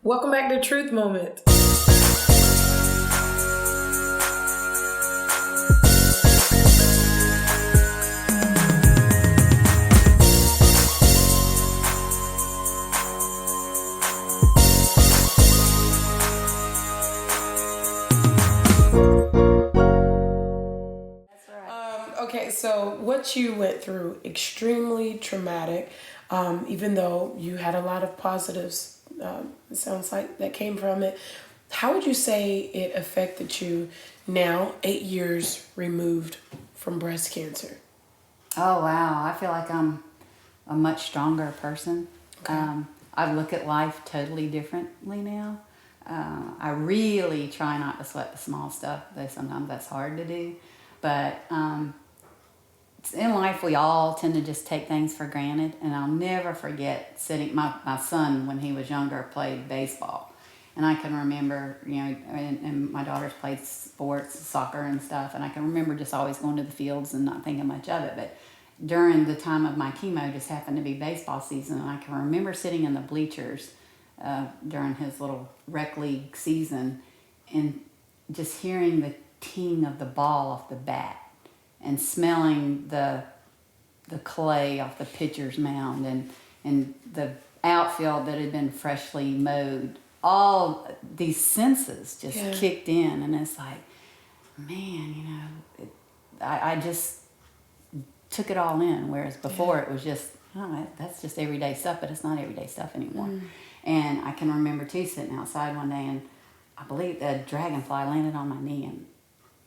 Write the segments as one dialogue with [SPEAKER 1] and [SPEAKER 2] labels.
[SPEAKER 1] Welcome back to Truth Moment. Okay, so what you went through, extremely traumatic, even though you had a lot of positives, it sounds like that came from it. How would you say it affected you now, 8 years removed from breast cancer?
[SPEAKER 2] Oh, wow. I feel like I'm a much stronger person.
[SPEAKER 1] Okay.
[SPEAKER 2] I look at life totally differently now. I really try not to sweat the small stuff, though sometimes that's hard to do. But in life, we all tend to just take things for granted. And I'll never forget sitting, my son, when he was younger, played baseball. And I can remember, and my daughters played sports, soccer and stuff. And I can remember just always going to the fields and not thinking much of it. But during the time of my chemo, just happened to be baseball season. And I can remember sitting in the bleachers during his little rec league season and just hearing the ting of the ball off the bat and smelling the clay off the pitcher's mound and the outfield that had been freshly mowed. All these senses just kicked in, and it's like, man, I just took it all in, whereas before it was just, oh, that's just everyday stuff, but it's not everyday stuff anymore. And I can remember too sitting outside one day, and I believe a dragonfly landed on my knee, and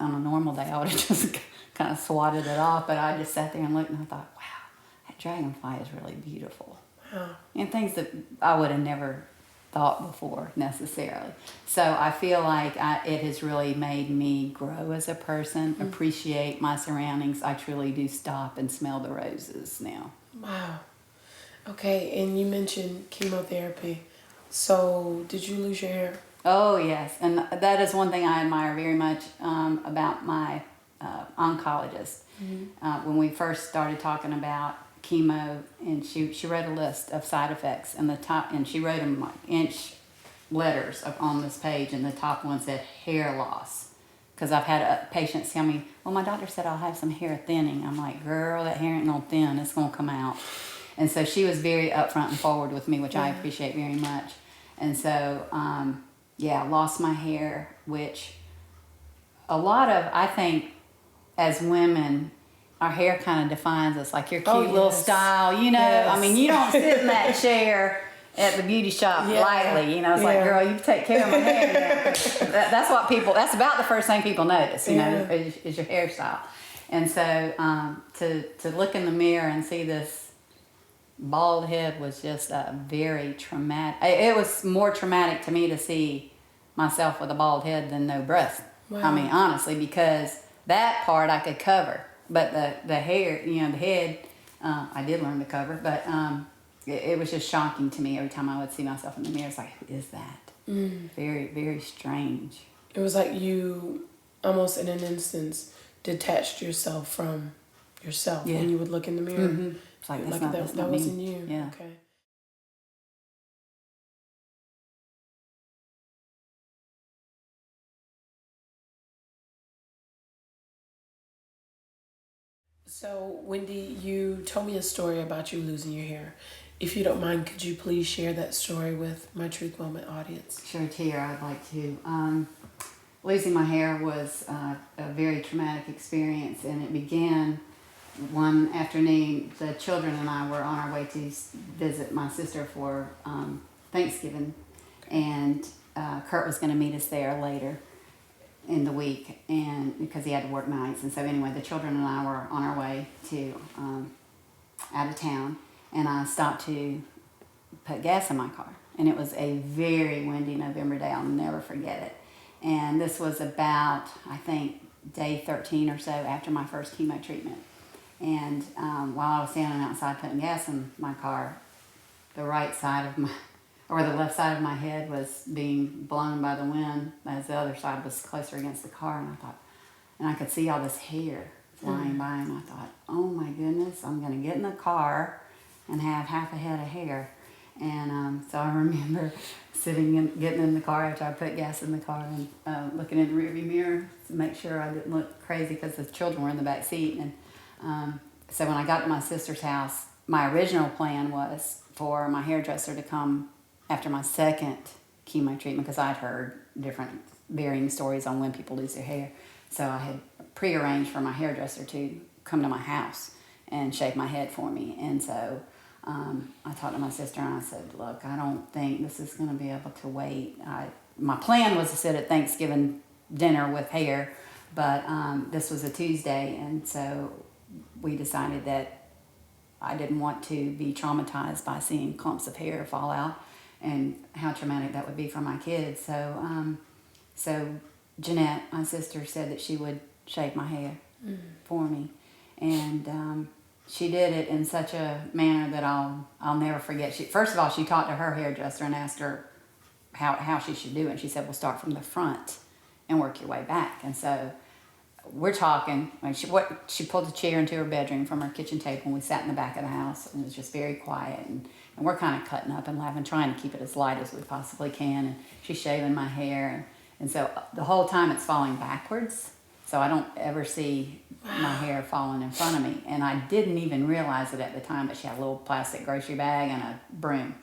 [SPEAKER 2] on a normal day I would have just kind of swatted it off, but I just sat there and looked, and I thought, wow, that dragonfly is really beautiful.
[SPEAKER 1] Wow.
[SPEAKER 2] And things that I would have never thought before necessarily. So I feel like it has really made me grow as a person, appreciate my surroundings. I truly do stop and smell the roses now.
[SPEAKER 1] Wow. Okay, and you mentioned chemotherapy. So did you lose your hair?
[SPEAKER 2] Oh, yes. And that is one thing I admire very much about my oncologist. When we first started talking about chemo, and she wrote a list of side effects, and she wrote them like inch letters on this page, and the top one said hair loss. Because I've had patients tell me, well, my doctor said I'll have some hair thinning. I'm like, girl, that hair ain't gonna thin, it's gonna come out. And so she was very upfront and forward with me, which I appreciate very much. And so, lost my hair, which a lot of, I think, as women, our hair kind of defines us, like your cute little style, I mean, you don't sit in that chair at the beauty shop lightly, it's like, girl, you take care of my hair. That's about the first thing people notice, is your hairstyle. And so to look in the mirror and see this bald head was just very traumatic. It was more traumatic to me to see myself with a bald head than no breast. Wow. I mean, honestly, because that part I could cover. But the hair, the head, I did learn to cover. But it was just shocking to me every time I would see myself in the mirror. It's like, who is that? Very, very strange.
[SPEAKER 1] It was like you, almost in an instance, detached yourself from yourself when you would look in the mirror.
[SPEAKER 2] Mm-hmm. It's like, that
[SPEAKER 1] wasn't you.
[SPEAKER 2] Yeah.
[SPEAKER 1] Okay. So, Wendy, you told me a story about you losing your hair. If you don't mind, could you please share that story with my Truth Moment audience?
[SPEAKER 2] Sure, Tia, I'd like to. Losing my hair was a very traumatic experience, and it began one afternoon. The children and I were on our way to visit my sister for Thanksgiving, and Kurt was going to meet us there later in the week, and because he had to work nights. And so anyway, the children and I were on our way to out of town, and I stopped to put gas in my car, and it was a very windy November day. I'll never forget it. And this was about, I think, day 13 or so after my first chemo treatment. And while I was standing outside putting gas in my car, the right side of my, or the left side of my head was being blown by the wind as the other side was closer against the car. And I thought, and I could see all this hair flying by, and I thought, oh my goodness, I'm going to get in the car and have half a head of hair. And so I remember getting in the car after I put gas in the car and looking in the rearview mirror to make sure I didn't look crazy because the children were in the back seat. And so when I got to my sister's house, my original plan was for my hairdresser to come after my second chemo treatment because I'd heard different varying stories on when people lose their hair. So I had prearranged for my hairdresser to come to my house and shave my head for me. And so I talked to my sister and I said, look, I don't think this is going to be able to wait. My plan was to sit at Thanksgiving dinner with hair, but this was a Tuesday, and so we decided that I didn't want to be traumatized by seeing clumps of hair fall out and how traumatic that would be for my kids. So Jeanette, my sister, said that she would shave my hair for me, and she did it in such a manner that I'll never forget. First of all, she talked to her hairdresser and asked her how she should do it. And she said, "Well, start from the front and work your way back." And so we're talking. She pulled a chair into her bedroom from her kitchen table, and we sat in the back of the house, and it was just very quiet. And we're kind of cutting up and laughing, trying to keep it as light as we possibly can. And she's shaving my hair, and so the whole time it's falling backwards. So I don't ever see my hair falling in front of me. And I didn't even realize it at the time, but she had a little plastic grocery bag and a broom.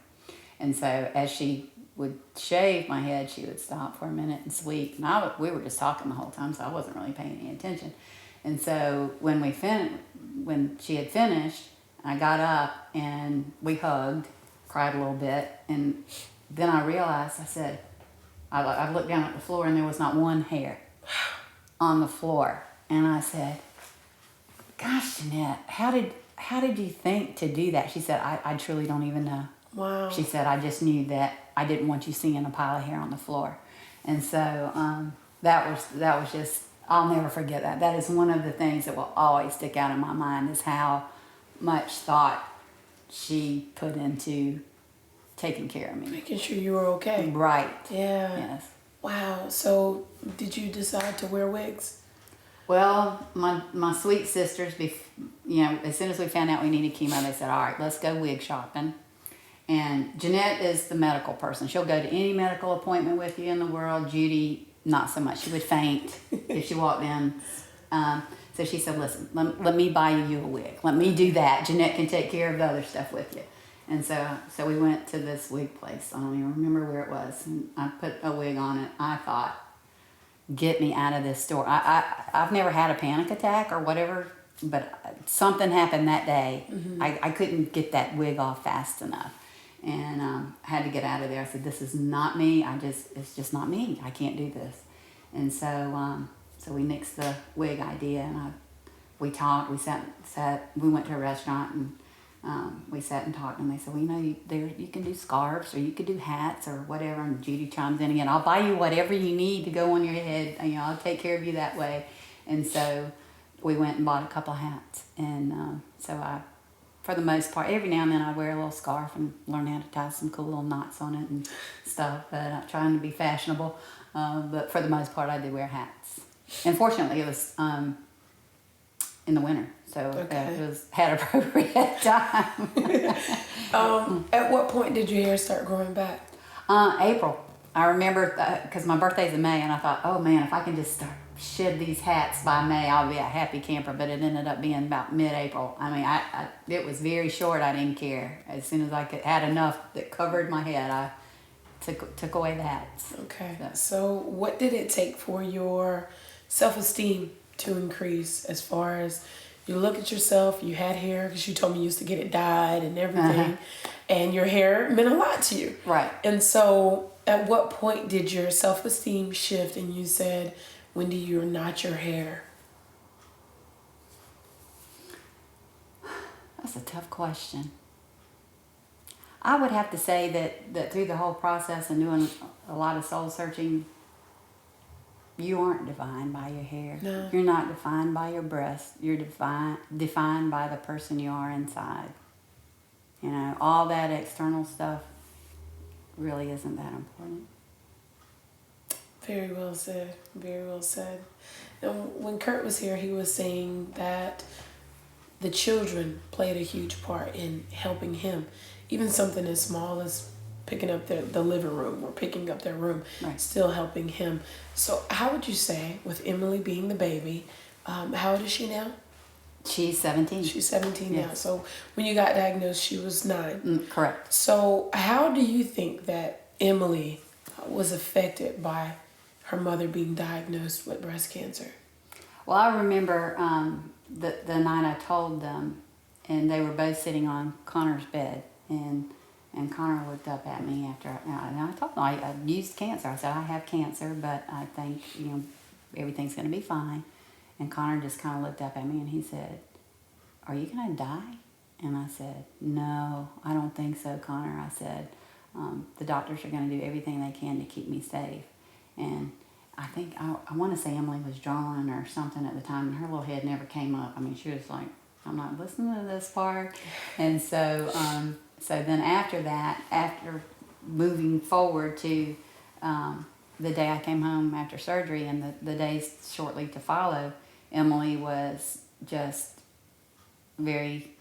[SPEAKER 2] And so as she would shave my head, she would stop for a minute and sweep. And we were just talking the whole time, so I wasn't really paying any attention. And so when she had finished, I got up and we hugged, cried a little bit. And then I realized, I looked down at the floor and there was not one hair on the floor. And I said, "Gosh, Jeanette, how did you think to do that?" She said, I truly don't even know.
[SPEAKER 1] Wow.
[SPEAKER 2] She said, "I just knew that I didn't want you seeing a pile of hair on the floor." And so that was just, I'll never forget that. That is one of the things that will always stick out in my mind, is how much thought she put into taking care of me.
[SPEAKER 1] Making sure you were okay.
[SPEAKER 2] Right.
[SPEAKER 1] Yeah.
[SPEAKER 2] Yes.
[SPEAKER 1] Wow. So did you decide to wear wigs?
[SPEAKER 2] Well, my sweet sisters, as soon as we found out we needed chemo, they said, "All right, let's go wig shopping." And Jeanette is the medical person. She'll go to any medical appointment with you in the world. Judy, not so much. She would faint if she walked in. So she said, "Listen, let me buy you a wig. Let me do that. Jeanette can take care of the other stuff with you." And so we went to this wig place. I don't even remember where it was. And I put a wig on it. I thought, get me out of this store. I've never had a panic attack or whatever, but something happened that day. Mm-hmm. I couldn't get that wig off fast enough. And I had to get out of there. I said, "This is not me. It's just not me. I can't do this." And so we nixed the wig idea, and we talked. We sat. We went to a restaurant, and we sat and talked. And they said, "Well, you can do scarves, or you could do hats, or whatever." And Judy chimes in again, "I'll buy you whatever you need to go on your head. I'll take care of you that way." And so we went and bought a couple of hats, and so I. For the most part, every now and then I wear a little scarf and learn how to tie some cool little knots on it and stuff, but I'm trying to be fashionable. But for the most part, I do wear hats. And fortunately, it was in the winter, so it had appropriate time.
[SPEAKER 1] At what point did your hair start growing back?
[SPEAKER 2] April. I remember because my birthday's in May, and I thought, oh man, if I can just shed these hats by May, I'll be a happy camper. But it ended up being about mid-April. I mean, it was very short. I didn't care. As soon as I had enough that covered my head, I took away the hats.
[SPEAKER 1] Okay. So what did it take for your self-esteem to increase, as far as you look at yourself, you had hair, because you told me you used to get it dyed and everything, and your hair meant a lot to you.
[SPEAKER 2] Right.
[SPEAKER 1] And so at what point did your self-esteem shift and you said, "Wendy, you're not your hair"?
[SPEAKER 2] That's a tough question. I would have to say that through the whole process and doing a lot of soul searching, you aren't defined by your hair.
[SPEAKER 1] No.
[SPEAKER 2] You're not defined by your breasts. You're defined by the person you are inside. All that external stuff really isn't that important.
[SPEAKER 1] Very well said. Very well said. And when Kurt was here, he was saying that the children played a huge part in helping him even something as small as picking up the living room or picking up their room,
[SPEAKER 2] Right.
[SPEAKER 1] still helping him. So how would you say, with Emily being the baby, how old is she now?
[SPEAKER 2] She's 17.
[SPEAKER 1] She's 17 now.
[SPEAKER 2] Yes.
[SPEAKER 1] So when you got diagnosed, she was 9.
[SPEAKER 2] Correct.
[SPEAKER 1] So how do you think that Emily was affected by her mother being diagnosed with breast cancer?
[SPEAKER 2] Well, I remember the night I told them, and they were both sitting on Connor's bed, and Connor looked up at me after, and I told him I used cancer. I said, I have cancer, but I think, everything's going to be fine. And Connor just kind of looked up at me and he said, are you going to die? And I said, no, I don't think so, Connor. I said, the doctors are going to do everything they can to keep me safe. And I think, I want to say Emily was drawing or something at the time, and her little head never came up. I mean, she was like, I'm not listening to this part. And so, so then after that, after moving forward to the day I came home after surgery and the days shortly to follow, Emily was just very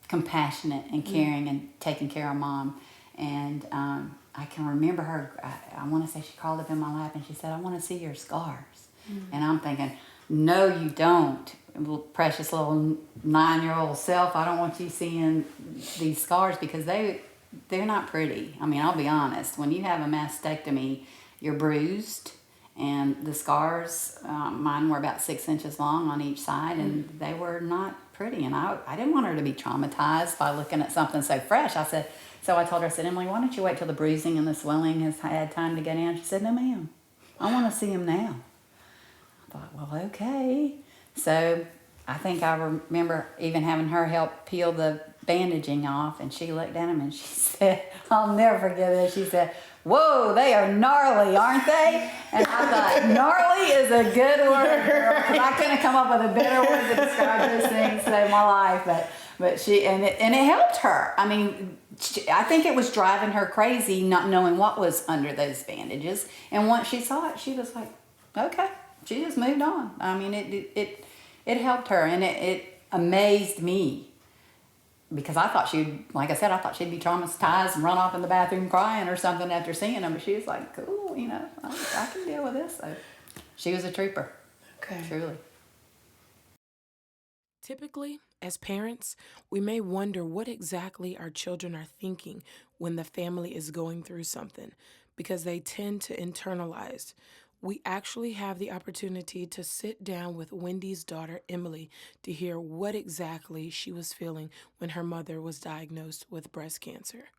[SPEAKER 2] compassionate and caring and taking care of Mom. And I can remember her, I want to say she crawled up in my lap and she said, I want to see your scars. And I'm thinking, no, you don't. Precious little 9-year-old self, I don't want you seeing these scars because they're not pretty. I mean, I'll be honest. When you have a mastectomy, you're bruised, and the scars, mine were about 6 inches long on each side, and they were not pretty. And I didn't want her to be traumatized by looking at something so fresh. So I told her, I said, Emily, why don't you wait till the bruising and the swelling has had time to get in? She said, no, ma'am. I want to see him now. I thought, well, okay. So I think I remember even having her help peel the bandaging off, and she looked at him and she said, I'll never forget this. She said, whoa, they are gnarly, aren't they? And I thought, gnarly is a good word, girl, 'cause I couldn't come up with a better word to describe those things to save my life. But she, and it helped her. I mean, I think it was driving her crazy not knowing what was under those bandages. And once she saw it, she was like, okay. She just moved on. I mean, it helped her, and it amazed me because I thought like I said, I thought she'd be traumatized and run off in the bathroom crying or something after seeing him. But she was like, cool, I can deal with this. So she was a trooper.
[SPEAKER 1] Okay.
[SPEAKER 2] Truly.
[SPEAKER 1] Typically, as parents, we may wonder what exactly our children are thinking when the family is going through something because they tend to internalize. We actually have the opportunity to sit down with Wendy's daughter, Emily, to hear what exactly she was feeling when her mother was diagnosed with breast cancer.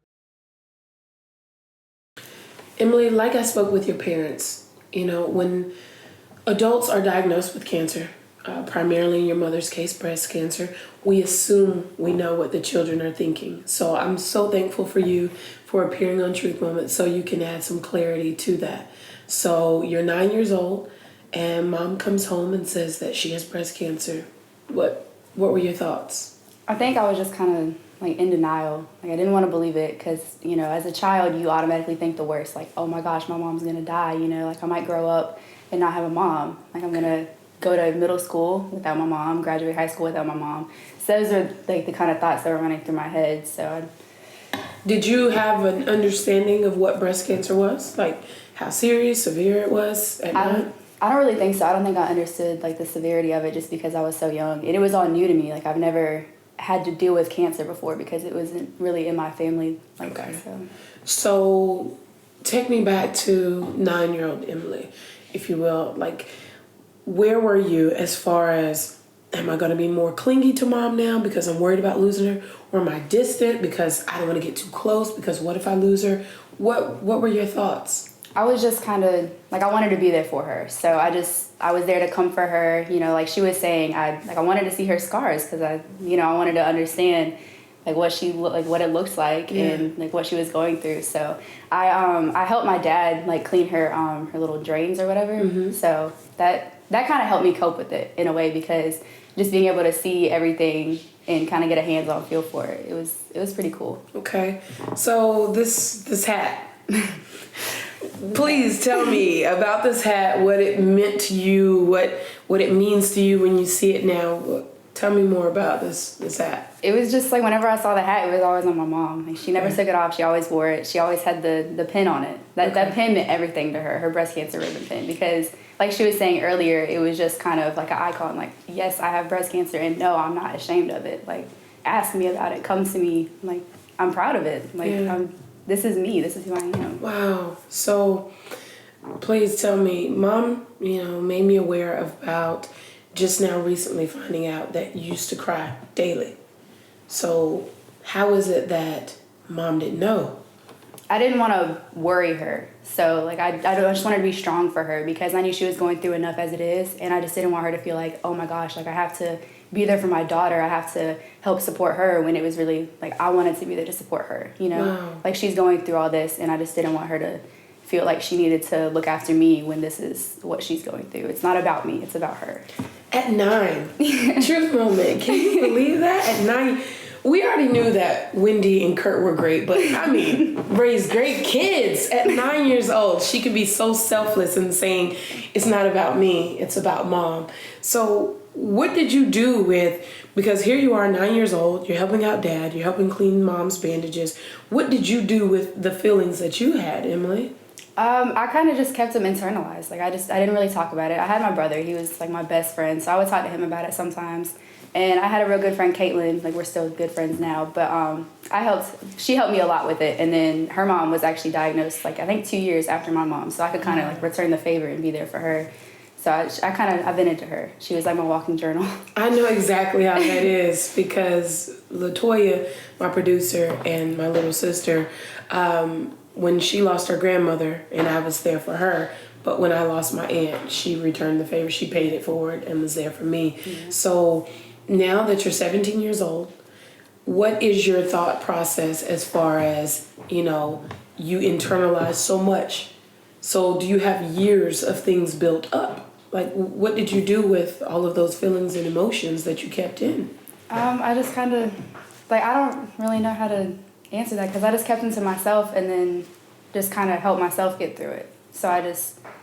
[SPEAKER 1] Emily, like I spoke with your parents, when adults are diagnosed with cancer, primarily in your mother's case, breast cancer, we assume we know what the children are thinking. So I'm so thankful for you for appearing on Truth Moment so you can add some clarity to that. So you're 9 years old and Mom comes home and says that she has breast cancer. What were your thoughts?
[SPEAKER 3] I think I was just kind of like in denial. Like I didn't want to believe it because, as a child, you automatically think the worst. Like, oh my gosh, my mom's going to die. Like I might grow up and not have a mom. Like I'm going to go to middle school without my mom, graduate high school without my mom. So those are like the kind of thoughts that were running through my head.
[SPEAKER 1] Did you have an understanding of what breast cancer was? Like how serious, severe it was at night?
[SPEAKER 3] I don't really think so. I don't think I understood like the severity of it just because I was so young. And it was all new to me. Like I've never had to deal with cancer before because it wasn't really in my family like
[SPEAKER 1] Okay.
[SPEAKER 3] that.
[SPEAKER 1] So take me back to 9-year-old Emily, if you will. Like, where were you as far as, am I going to be more clingy to Mom now because I'm worried about losing her? Or am I distant because I don't want to get too close because what if I lose her? What were your thoughts?
[SPEAKER 3] I was just kind of like, I wanted to be there for her. So I was there to comfort her, like she was saying, I wanted to see her scars because I wanted to understand like what what it looks like and like what she was going through. So I helped my dad like clean her little drains or whatever. Mm-hmm. So that kind of helped me cope with it in a way because just being able to see everything and kind of get a hands-on feel for it, it was pretty cool.
[SPEAKER 1] Okay, so this hat. Please tell me about this hat, what it meant to you, what it means to you when you see it now. Tell me more about this hat.
[SPEAKER 3] It was just like whenever I saw the hat, it was always on my mom. Like she never took it off. She always wore it. She always had the pin on it. That pin meant everything to her breast cancer ribbon pin, because like she was saying earlier, it was just kind of like an icon. Like, yes, I have breast cancer, and no, I'm not ashamed of it. Like, ask me about it. Come to me. Like, I'm proud of it. Like, this is me. This is who I am.
[SPEAKER 1] Wow. So please tell me, Mom, made me aware about just now recently finding out that you used to cry daily. So how is it that Mom didn't know?
[SPEAKER 3] I didn't want to worry her. So, like, I just wanted to be strong for her, because I knew she was going through enough as it is. And I just didn't want her to feel like, oh my gosh, like I have to be there for my daughter. I have to help support her, when it was really like I wanted to be there to support her,
[SPEAKER 1] Wow.
[SPEAKER 3] Like she's going through all this, and I just didn't want her to feel like she needed to look after me when this is what she's going through. It's not about me, it's about her.
[SPEAKER 1] At 9. Truth moment. Can you believe that? At 9. We already knew that Wendy and Kurt were great, but I mean, raised great kids. At 9 years old, she could be so selfless and saying, it's not about me, it's about Mom. So what did you do because here you are, 9 years old, you're helping out Dad, you're helping clean Mom's bandages. What did you do with the feelings that you had, Emily?
[SPEAKER 3] I kind of just kept them internalized. Like, I didn't really talk about it. I had my brother, he was like my best friend, so I would talk to him about it sometimes. And I had a real good friend, Caitlin. Like, we're still good friends now. But she helped me a lot with it. And then her mom was actually diagnosed, like, I think 2 years after my mom. So I could kind of, like, return the favor and be there for her. So I vented to her. She was like my walking journal.
[SPEAKER 1] I know exactly how that is, because LaToya, my producer, and my little sister, when she lost her grandmother, and I was there for her, but when I lost my aunt, she returned the favor. She paid it forward and was there for me. Mm-hmm. So now that you're 17 years old, what is your thought process as far as, you internalize so much? So do you have years of things built up? Like, what did you do with all of those feelings and emotions that you kept in?
[SPEAKER 3] I just kind of, like, I don't really know how to answer that, because I just kept them to myself and then just kind of helped myself get through it. So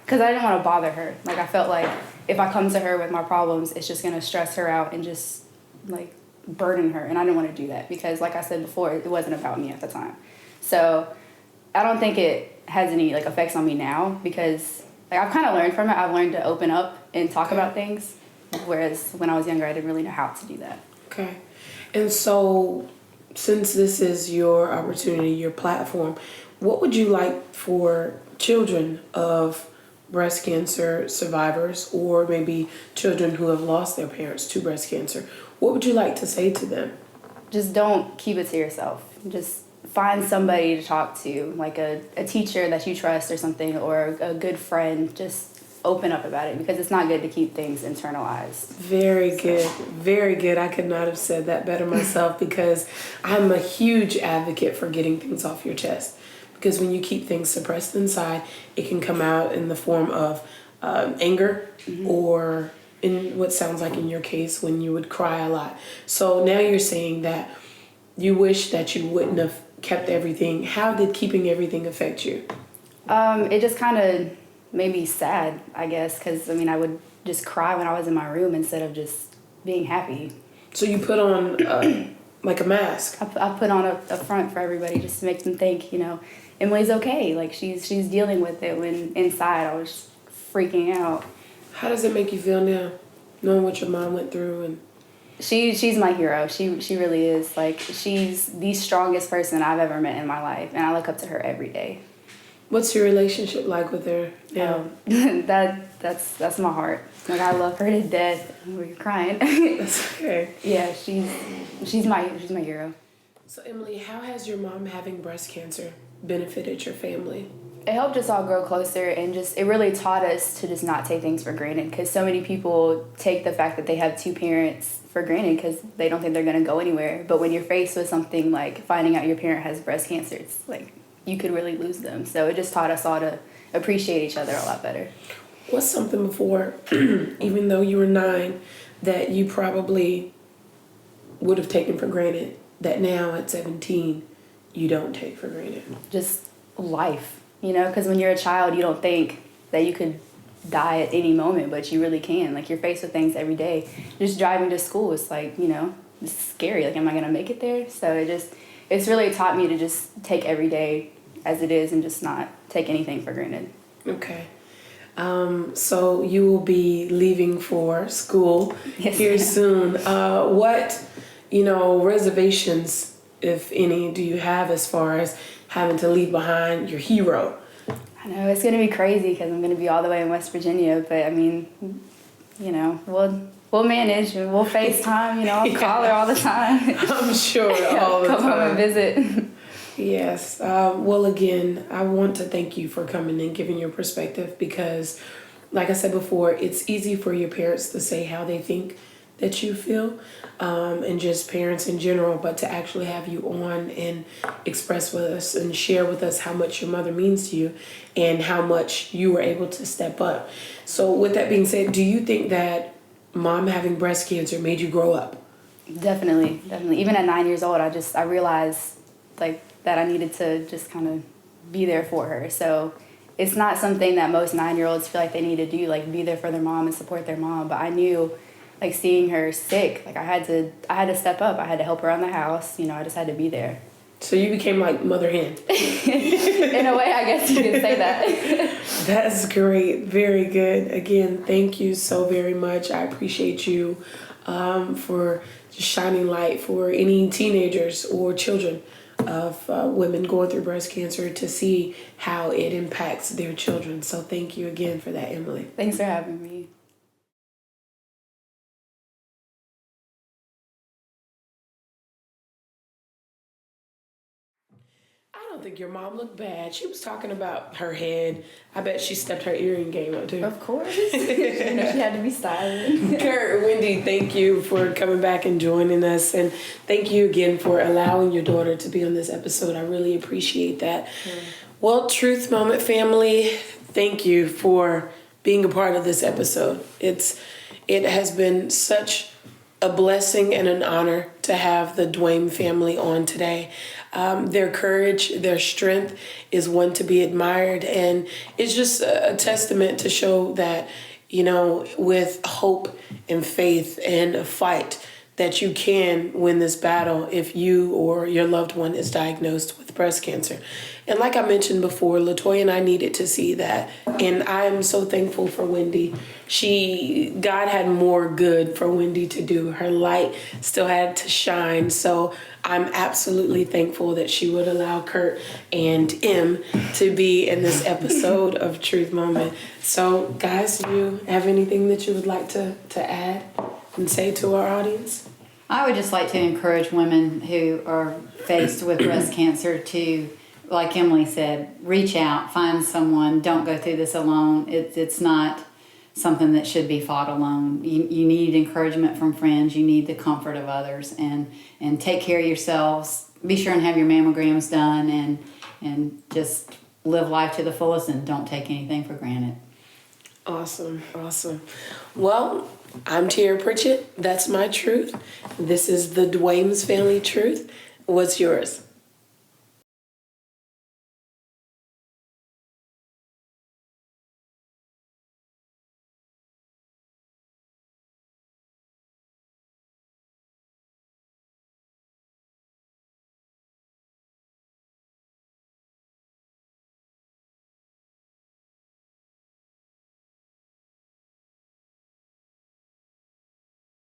[SPEAKER 3] because I didn't want to bother her. Like, I felt like if I come to her with my problems, it's just going to stress her out and just, like, burden her. And I didn't want to do that, because, like I said before, it wasn't about me at the time. So I don't think it has any, like, effects on me now, because, like, I've kind of learned from it. I've learned to open up and talk about things, whereas when I was younger, I didn't really know how to do that.
[SPEAKER 1] Okay. And so, since this is your opportunity, your platform, what would you like for children of breast cancer survivors, or maybe children who have lost their parents to breast cancer, what would you like to say to them?
[SPEAKER 3] Just don't keep it to yourself. Just find somebody to talk to, like a teacher that you trust or something, or a good friend. Just open up about it, because it's not good to keep things internalized.
[SPEAKER 1] Very good. Very good. I could not have said that better myself, because I'm a huge advocate for getting things off your chest. Because when you keep things suppressed inside, it can come out in the form of anger, mm-hmm. or in what sounds like in your case, when you would cry a lot. So now you're saying that you wish that you wouldn't have kept everything. How did keeping everything affect you?
[SPEAKER 3] It just kind of made me sad, I guess, because, I mean, I would just cry when I was in my room instead of just being happy.
[SPEAKER 1] So you put on like a mask?
[SPEAKER 3] I put on a front for everybody, just to make them think, Emily's okay. Like, she's dealing with it, when inside I was freaking out.
[SPEAKER 1] How does it make you feel now, knowing what your mom went through? And
[SPEAKER 3] she's my hero. She really is. Like, she's the strongest person I've ever met in my life, and I look up to her every day.
[SPEAKER 1] What's your relationship like with her now?
[SPEAKER 3] That's my heart. Like, I love her to death. You're crying.
[SPEAKER 1] That's okay.
[SPEAKER 3] Yeah, she's my hero.
[SPEAKER 1] So Emily, how has your mom having breast cancer benefited your family?
[SPEAKER 3] It helped us all grow closer, and it really taught us to just not take things for granted, because so many people take the fact that they have two parents for granted because they don't think they're going to go anywhere. But when you're faced with something like finding out your parent has breast cancer, it's like you could really lose them. So it just taught us all to appreciate each other a lot better.
[SPEAKER 1] What's something before, even though you were 9, that you probably would have taken for granted that now at 17 you don't take for granted?
[SPEAKER 3] Just life, because when you're a child, you don't think that you could die at any moment, but you really can. Like, you're faced with things every day. Just driving to school, it's like, scary. Like, am I gonna make it there? So it's really taught me to just take every day as it is and just not take anything for granted.
[SPEAKER 1] Okay. So you will be leaving for school
[SPEAKER 3] Yes,
[SPEAKER 1] here
[SPEAKER 3] ma'am.
[SPEAKER 1] soon. What, reservations, if any, do you have as far as having to leave behind your hero?
[SPEAKER 3] I know it's gonna be crazy because I'm gonna be all the way in West Virginia, but I mean, we'll manage and we'll FaceTime. I'll call her all the time.
[SPEAKER 1] I'm sure all the
[SPEAKER 3] Come home and
[SPEAKER 1] time.
[SPEAKER 3] visit.
[SPEAKER 1] Yes. Well, again, I want to thank you for coming and giving your perspective because, like I said before, it's easy for your parents to say how they think that you feel, and just parents in general, but to actually have you on and express with us and share with us how much your mother means to you and how much you were able to step up. So with that being said, do you think that mom having breast cancer made you grow up?
[SPEAKER 3] Definitely. Even at 9 years old, I realized like that I needed to just kind of be there for her. So it's not something that most 9-year-olds feel like they need to do, like be there for their mom and support their mom. But I knew, like seeing her sick, like I had to step up. I had to help her around the house. I just had to be there.
[SPEAKER 1] So you became like mother hen.
[SPEAKER 3] In a way, I guess you could say that.
[SPEAKER 1] That's great. Very good. Again, thank you so very much. I appreciate you for just shining light for any teenagers or children of women going through breast cancer to see how it impacts their children. So thank you again for that, Emily.
[SPEAKER 3] Thanks for having me.
[SPEAKER 1] I don't think your mom looked bad. She was talking about her head. I bet she stepped her earring game up too.
[SPEAKER 3] Of course. She had to be styling.
[SPEAKER 1] Kurt, Wendy, thank you for coming back and joining us. And thank you again for allowing your daughter to be on this episode. I really appreciate that. Well, Truth Moment family, thank you for being a part of this episode. It has been such a blessing and an honor to have the Dwayne family on today. Their courage, their strength is one to be admired, and it's just a testament to show that, with hope and faith and a fight, that you can win this battle if you or your loved one is diagnosed with breast cancer. And like I mentioned before, LaToya and I needed to see that. And I'm so thankful for Wendy. God had more good for Wendy to do. Her light still had to shine. So I'm absolutely thankful that she would allow Kurt and Em to be in this episode of Truth Moment. So guys, do you have anything that you would like to add and say to our audience?
[SPEAKER 2] I would just like to encourage women who are faced with breast cancer to, like Emily said, reach out, find someone. Don't go through this alone. It's not something that should be fought alone. You need encouragement from friends. You need the comfort of others, and take care of yourselves. Be sure and have your mammograms done, and just live life to the fullest and don't take anything for granted.
[SPEAKER 1] Awesome. Well, I'm Tiara Pritchett. That's my truth. This is the Dwayne's Family Truth. What's yours?